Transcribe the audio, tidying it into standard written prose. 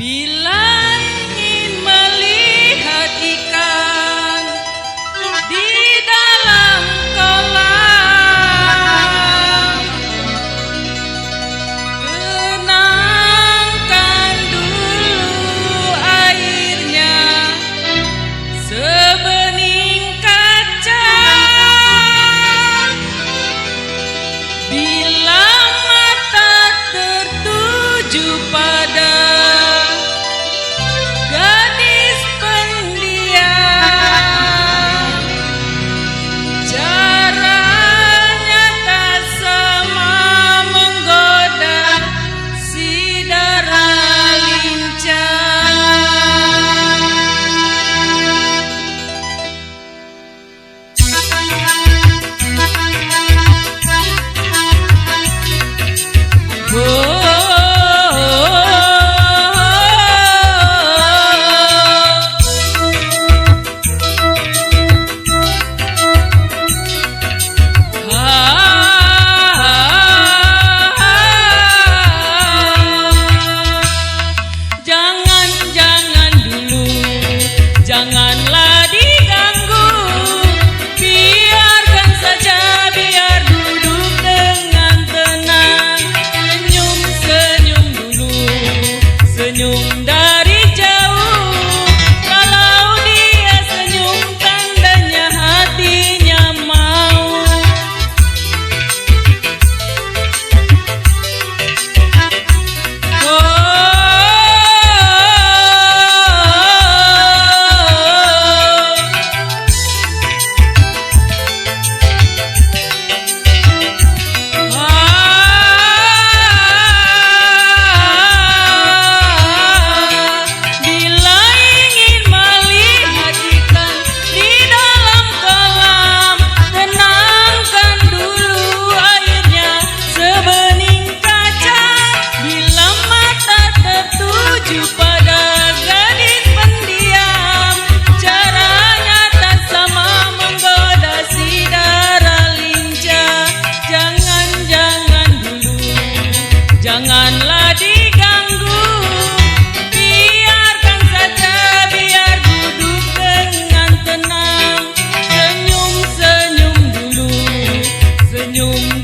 Bila ingin melihat ikan di dalam kolam, tenangkan dulu airnya sebening kaca. Bila mata tertuju pada gadis pendiam, caranya tak sama menggoda si darah lincah. Janganlah diganggu, biarkan saja, biar duduk dengan tenang. Senyum-senyum dulu, senyum dari jauh. Kalau dia senyum, tandanya hatinya mau. Pada gadis pendiam, caranya tak sama menggoda si darah lincah. Jangan dulu, janganlah diganggu, biarkan saja, biar duduk dengan tenang. Senyum-senyum dulu, senyum